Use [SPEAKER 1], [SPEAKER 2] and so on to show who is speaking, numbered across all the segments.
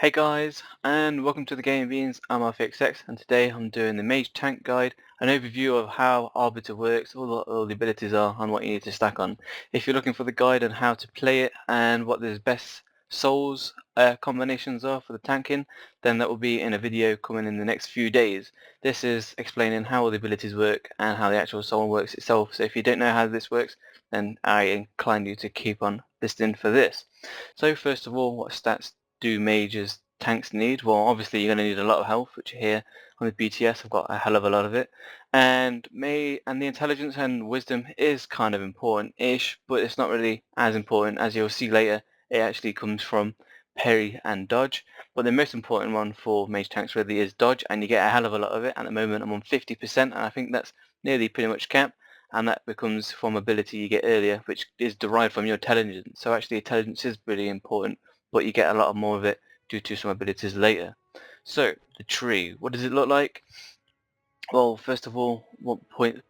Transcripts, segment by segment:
[SPEAKER 1] Hey guys, and welcome to the Game Beans. I'm RFXX, and today I'm doing the Mage Tank Guide, an overview of how Arbiter works, all the abilities are, and what you need to stack on. If you're looking for the guide on how to play it and what the best souls combinations are for the tanking, then that will be in a video coming in the next few days. This is explaining how all the abilities work and how the actual soul works itself. So if you don't know how this works, then I incline you to keep on listening for this. So first of all, what stats do mages tanks need? Well, obviously you're going to need a lot of health, which here on the PTS I've got a hell of a lot of it, and the intelligence and wisdom is kind of important-ish, but it's not really as important. As you'll see later, it actually comes from parry and dodge, but the most important one for mage tanks really is dodge, and you get a hell of a lot of it. At the moment I'm on 50%, and I think that's nearly pretty much cap, and that becomes from ability you get earlier, which is derived from your intelligence. So actually intelligence is really important, but you get a lot more of it due to some abilities later. So the tree, what does it look like? Well, first of all, what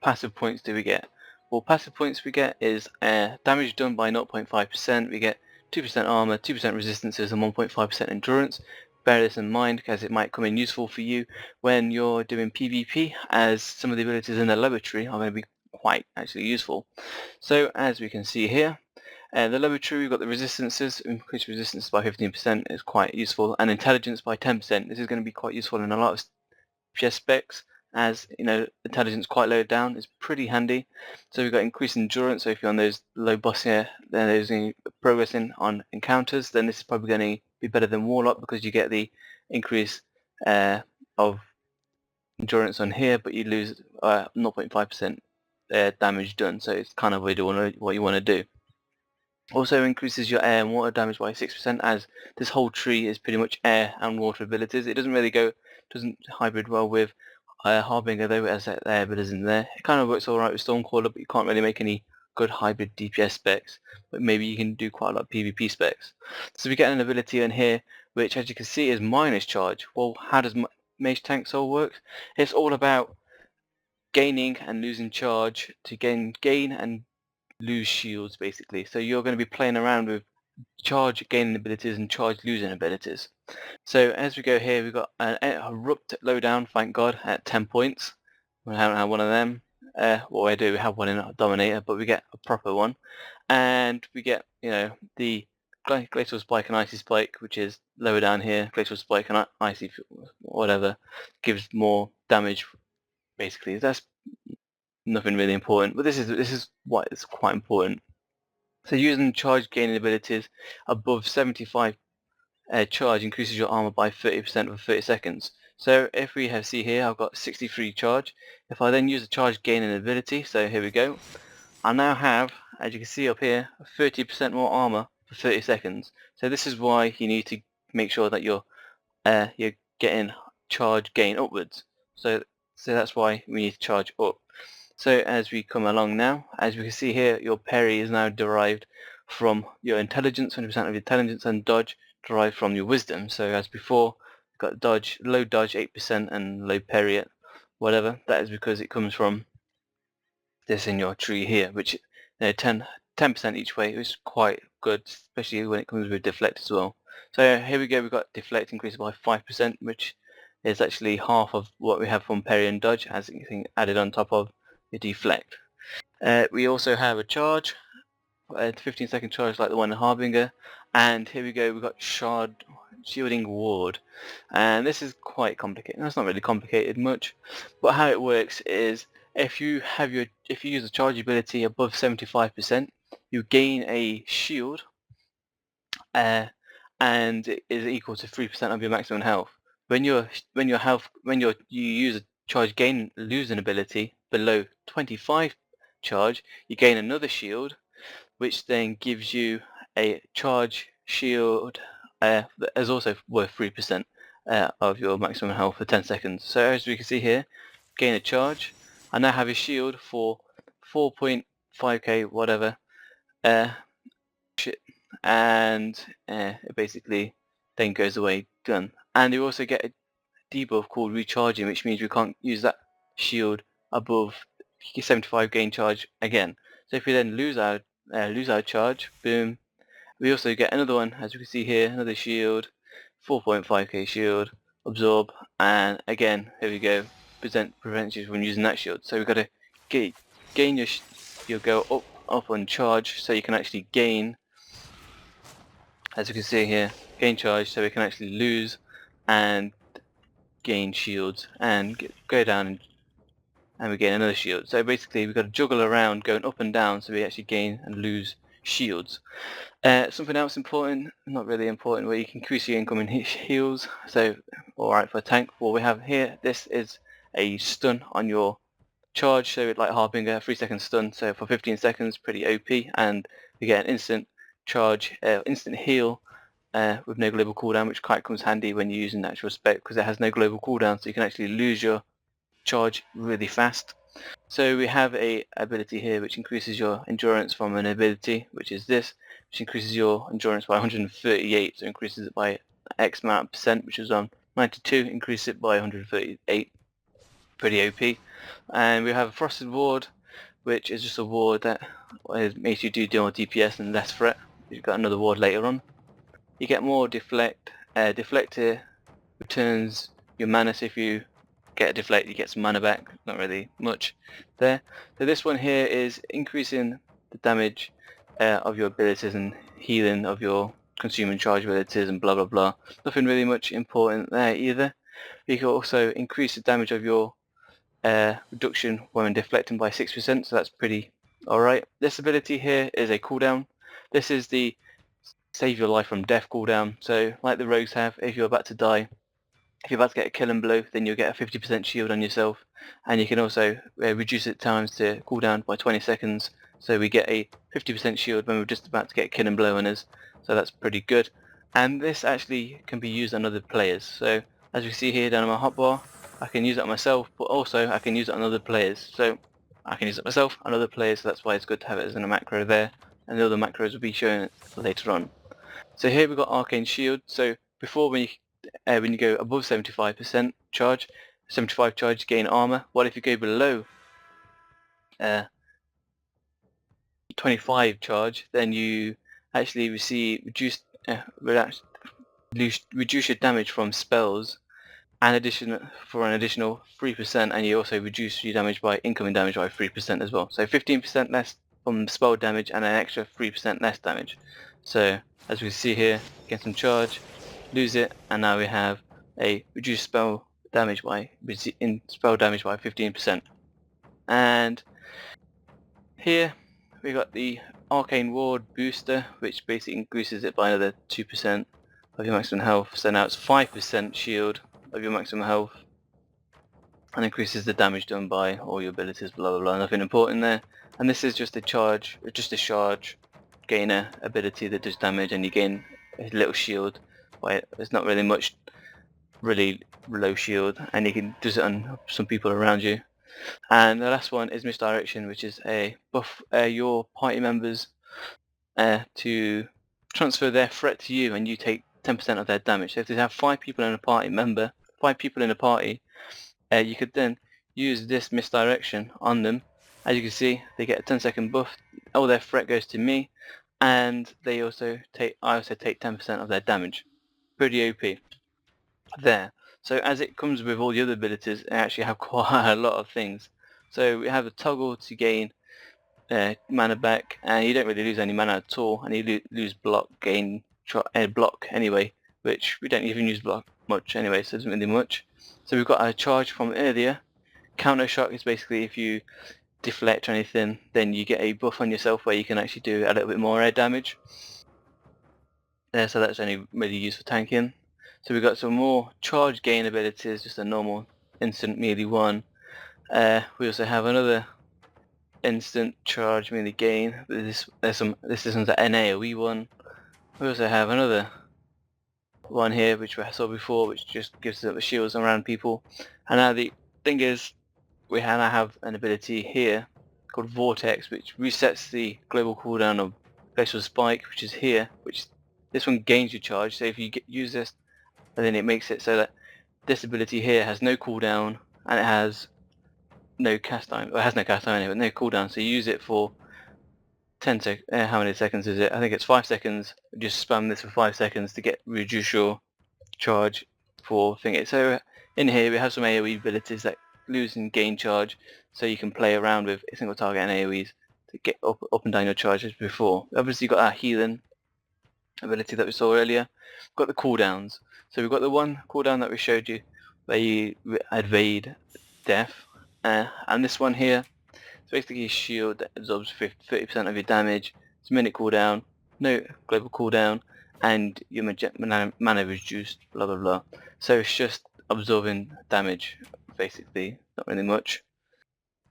[SPEAKER 1] passive points do we get? Well, passive points we get is damage done by 0.5%. We get 2% armor, 2% resistances, and 1.5% endurance. Bear this in mind because it might come in useful for you when you're doing PvP, as some of the abilities in the lower tree are going to be quite actually useful. So as we can see here, the lower tree, we've got the resistances. Increased resistance by 15% is quite useful, and intelligence by 10%. This is going to be quite useful in a lot of PS specs, as you know, intelligence quite low down is pretty handy. So we've got increased endurance. So if you're on those low boss here, then there's progressing on encounters, then this is probably going to be better than Warlock because you get the increase of endurance on here, but you lose 0.5% damage done. So it's kind of what you want to do. Also increases your air and water damage by 6%, as this whole tree is pretty much air and water abilities. It doesn't hybrid well with Harbinger though, as air abilities in there. It kind of works alright with Stormcaller, but you can't really make any good hybrid DPS specs, but maybe you can do quite a lot of PvP specs. So we get an ability in here, which as you can see is minus charge. Well, how does Mage Tank Soul work? It's all about gaining and losing charge to gain and lose shields basically. So you're going to be playing around with charge gaining abilities and charge losing abilities. So as we go here, we've got an Erupt lowdown, thank God, at 10 points. We haven't had one of them. Well, I do have one in Dominator, but we get a proper one. And we get, the Glacial Spike and Icy Spike, which is lower down here. Glacial Spike and Icy whatever gives more damage basically. That's nothing really important, but this is what is quite important. So using charge gaining abilities above 75 charge increases your armor by 30% for 30 seconds. So if we see here, I've got 63 charge. If I then use a charge gaining ability, so here we go, I now have, as you can see up here, 30% more armor for 30 seconds. So this is why you need to make sure that you're getting charge gain upwards. So that's why we need to charge up. So as we come along now, as we can see here, your parry is now derived from your intelligence, 20% of your intelligence, and dodge derived from your wisdom. So as before, you've got dodge, low dodge 8% and low parry at whatever. That is because it comes from this in your tree here, which 10% each way is quite good, especially when it comes with deflect as well. So here we go, we've got deflect increased by 5%, which is actually half of what we have from parry and dodge, as anything added on top of your deflect. We also have a charge, a 15-second charge like the one in Harbinger, and here we go, we've got Shielding Ward, and this is quite complicated. No, it's not really complicated much, but how it works is if you use a charge ability above 75%, you gain a shield, and it is equal to 3% of your maximum health. When you use a charge gain losing ability below 25 charge, you gain another shield, which then gives you a charge shield that is also worth 3% of your maximum health for 10 seconds. So as we can see here, gain a charge. I now have a shield for 4.5k whatever, and it basically then goes away, done. And you also get a debuff called recharging, which means we can't use that shield above 75 gain charge again. So if we then lose our charge, boom, we also get another one, as you can see here, another shield 4.5k shield, absorb, and again, here we go, prevents you from using that shield. So we've got to gain you'll go up on charge, so you can actually gain, as you can see here, gain charge, so we can actually lose and gain shields, and go down and we gain another shield. So basically we've got to juggle around going up and down so we actually gain and lose shields. Something else important, not really important, where you can increase your incoming heals. So alright, for a tank, what we have here, this is a stun on your charge, so like Harbinger, 3-second stun, so for 15 seconds, pretty OP, and you get an instant charge, instant heal with no global cooldown, which quite comes handy when you're using actual spec because it has no global cooldown, so you can actually lose your charge really fast. So we have a ability here which increases your endurance from an ability, which is this, which increases your endurance by 138, so increases it by X amount of percent, which is on 92, increase it by 138, pretty OP. And we have a Frosted Ward, which is just a ward that makes you do more DPS and less threat. You've got another ward later on. You get more deflect. Deflect here returns your mana, so if you get a deflect you get some mana back, not really much there. So this one here is increasing the damage of your abilities and healing of your consuming charge abilities and blah blah blah. Nothing really much important there either. You can also increase the damage of your reduction when deflecting by 6%, so that's pretty alright. This ability here is a cooldown. This is the save your life from death cooldown, so like the rogues have, if you're about to die, if you're about to get a killing blow, then you'll get a 50% shield on yourself, and you can also reduce it times to cooldown by 20 seconds, so we get a 50% shield when we're just about to get a killing blow on us, so that's pretty good. And this actually can be used on other players, so as you can see here down on my hotbar, I can use it on myself, but also I can use it on other players, so I can use it myself on other players, so that's why it's good to have it as in a macro there, and the other macros will be shown later on. So here we've got Arcane Shield, so before when you go above 75% charge, 75 charge, gain armor. What if you go below 25 charge, then you actually reduce your damage from spells, and for an additional 3%, and you also reduce your damage by incoming damage by 3% as well. So 15% less from spell damage and an extra 3% less damage. So as we see here, get some charge, lose it, and now we have a reduced spell damage by 15%. And here we got the Arcane Ward booster, which basically increases it by another 2% of your maximum health. So now it's 5% shield of your maximum health, and increases the damage done by all your abilities, blah blah blah, nothing important there. And this is just a charge gainer ability that does damage, and you gain a little shield by it. There's not really much really low shield, and you can do it on some people around you. And the last one is Misdirection, which is a buff your party members to transfer their threat to you, and you take 10% of their damage. So if they have 5 people in a party, you could then use this Misdirection on them. As you can see, they get a 10-second buff, all their threat goes to me, and I also take 10% of their damage. Pretty OP there. So as it comes with all the other abilities, they actually have quite a lot of things. So we have a toggle to gain mana back, and you don't really lose any mana at all, and you lose block, block anyway, which we don't even use block much anyway, so it doesn't really much. So we've got a charge from earlier. Counter shock is basically if you deflect or anything, then you get a buff on yourself where you can actually do a little bit more air damage. So that's only really used for tanking. So we've got some more charge gain abilities, just a normal instant melee one. We also have another instant charge melee gain. This isn't an AoE one. We also have another one here which we saw before, which just gives us shields around people. And now the thing is, we now have an ability here called Vortex, which resets the global cooldown of Glacial Spike, which is here, which this one gains your charge. So if you use this, and then it makes it so that this ability here has no cooldown, and it has no cast time. Well, it has no cast time anyway, but no cooldown. So you use it for 10 seconds. How many seconds is it? I think it's 5 seconds. Just spam this for 5 seconds to reduce your charge for thingy. So in here we have some AoE abilities that lose and gain charge, so you can play around with a single target and AoEs to get up and down your charges before. Obviously you've got our healing ability that we saw earlier. We've got the cooldowns. So we've got the one cooldown that we showed you where you evade death, and this one here, it's basically a shield that absorbs 30% of your damage. It's a minute cooldown, no global cooldown, and your mana reduced, blah blah blah. So it's just absorbing damage, basically, not really much.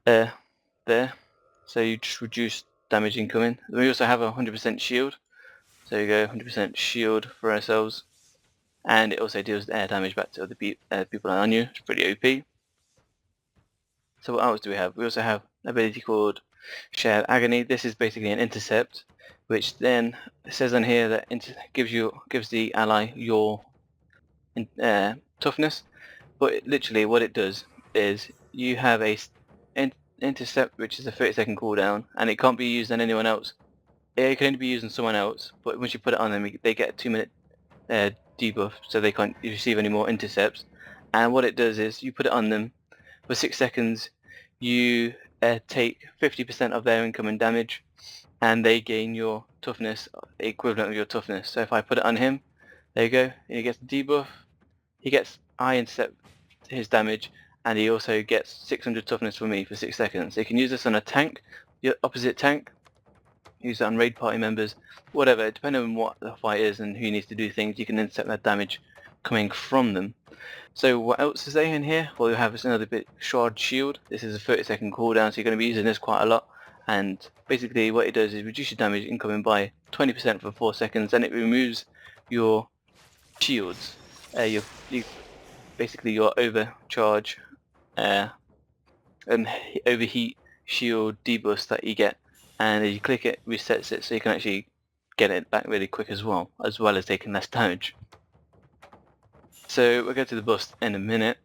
[SPEAKER 1] There. So you just reduce damage incoming. We also have a 100% shield. So you go 100% shield for ourselves, and it also deals air damage back to other people on you. It's pretty OP. So what else do we have? We also have an ability called Share Agony. This is basically an intercept, which then it says on here that gives the ally your toughness. But literally what it does is you have a intercept, which is a 30-second cooldown, and it can't be used on anyone else. It can only be used on someone else, but once you put it on them, they get a 2-minute debuff, so they can't receive any more intercepts. And what it does is you put it on them for 6 seconds, you take 50% of their incoming damage, and they gain your toughness, the equivalent of your toughness. So if I put it on him, there you go, he gets the debuff, I intercept his damage, and he also gets 600 toughness from me for 6 seconds. So you can use this on a tank, your opposite tank, use it on raid party members, whatever, depending on what the fight is and who needs to do things, you can intercept that damage coming from them. So what else is there in here? Well, we have another bit, Shard Shield. This is a 30-second cooldown, so you're going to be using this quite a lot. And basically what it does is reduce your damage incoming by 20% for 4 seconds, and it removes your shields. Basically your overcharge and overheat shield debuffs that you get. And as you click it, resets it, so you can actually get it back really quick as well as taking less damage. So we'll go to the bust in a minute.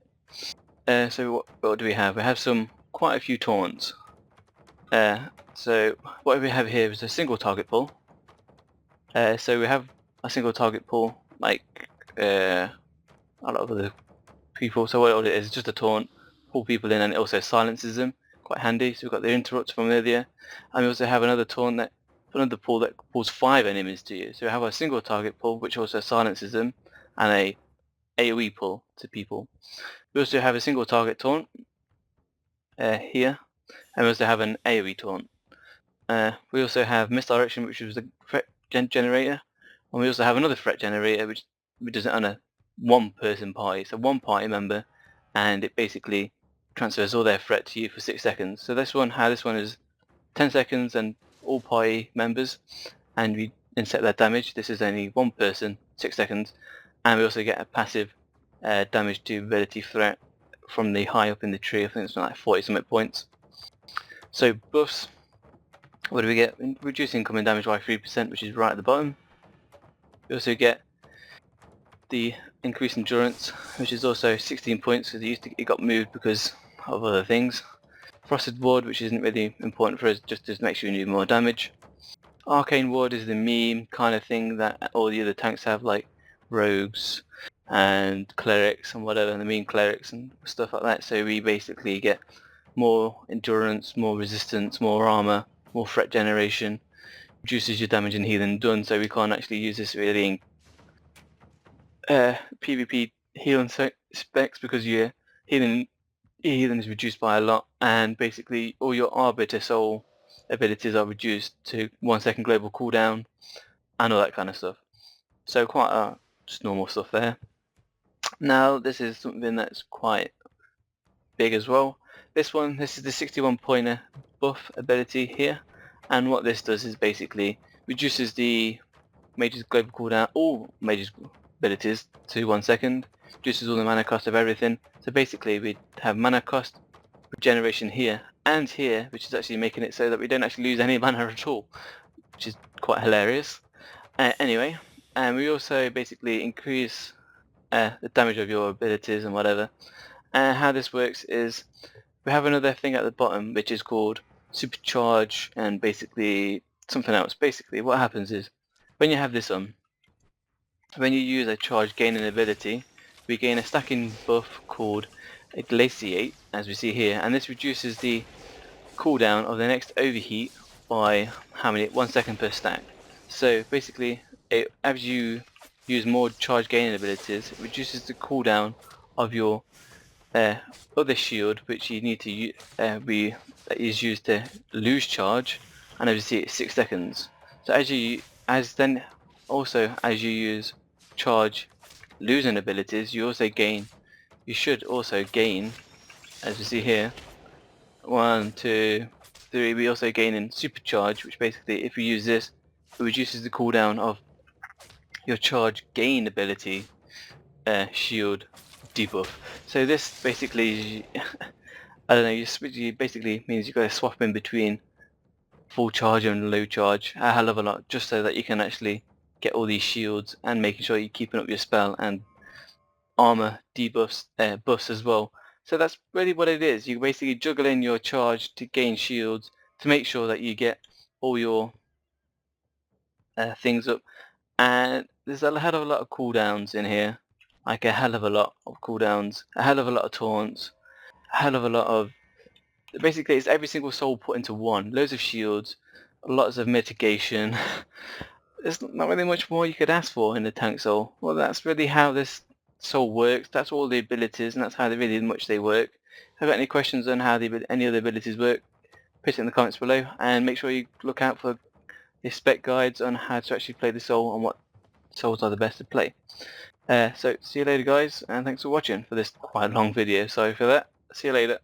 [SPEAKER 1] So what do we have? We have quite a few taunts. So what we have here is a single target pull. So we have a single target pull, like a lot of other people. So what it is just a taunt, pull people in, and it also silences them. Quite handy. So we've got the interrupt from earlier, and we also have another taunt another pull that pulls 5 enemies to you. So we have a single target pull, which also silences them, and a AoE pull to people. We also have a single target taunt here, and we also have an AoE taunt. We also have misdirection, which is the threat generator, and we also have another threat generator, which does it on a one-person party. So one party member, and it basically transfers all their threat to you for 6 seconds. So this one is 10 seconds and all party members, and we intercept their damage. This is only one person, 6 seconds, and we also get a passive damage to ability threat from the high up in the tree. I think it's like 40 something points. So buffs, what do we get? Reduce incoming damage by 3%, which is right at the bottom. We also get the increased endurance, which is also 16 points, because it got moved because of other things. Frosted Ward, which isn't really important for us, just to make sure you do more damage. Arcane Ward is the meme kind of thing that all the other tanks have, like rogues and clerics and whatever, and the meme clerics and stuff like that. So we basically get more endurance, more resistance, more armor, more threat generation, reduces your damage and healing done. So we can't actually use this really in PvP healing specs, because your healing is reduced by a lot, and basically all your Arbiter soul abilities are reduced to 1 second global cooldown and all that kind of stuff. So quite just normal stuff there. Now this is something that's quite big as well. This is the 61 pointer buff ability here, and what this does is basically reduces the Mage's global cooldown, all Mage's abilities, to 1 second, reduces all the mana cost of everything. So basically we have mana cost, regeneration here and here, which is actually making it so that we don't actually lose any mana at all, which is quite hilarious. Anyway, and we also basically increase the damage of your abilities and whatever. And how this works is we have another thing at the bottom, which is called supercharge, and basically something else. Basically what happens is when you have this on, when you use a charge gaining ability, we gain a stacking buff called a Glaciate, as we see here, and this reduces the cooldown of the next overheat by 1 second per stack. So basically, as you use more charge gaining abilities, it reduces the cooldown of your other shield, which you need to that is used to lose charge, and as you see, it's 6 seconds. So as you use charge losing abilities, you should also gain, as you see here, 1, 2, 3. We also gain in supercharge, which basically, if you use this, it reduces the cooldown of your charge gain ability shield debuff. So this basically, I don't know, you basically means you've got to swap in between full charge and low charge a hell of a lot, just so that you can actually get all these shields and making sure you're keeping up your spell and armor debuffs, buffs as well. So that's really what it is. You basically juggle in your charge to gain shields to make sure that you get all your things up. And there's a hell of a lot of cooldowns in here, like a hell of a lot of cooldowns, a hell of a lot of taunts, a hell of a lot of... Basically, it's every single soul put into one. Loads of shields, lots of mitigation. There's not really much more you could ask for in the tank soul. Well, that's really how this soul works. That's all the abilities, and that's how really much they work. If you've got any questions on how any of the abilities work, put it in the comments below, and make sure you look out for the spec guides on how to actually play the soul and what souls are the best to play. So see you later, guys, and thanks for watching for this quite long video. Sorry for that. See you later.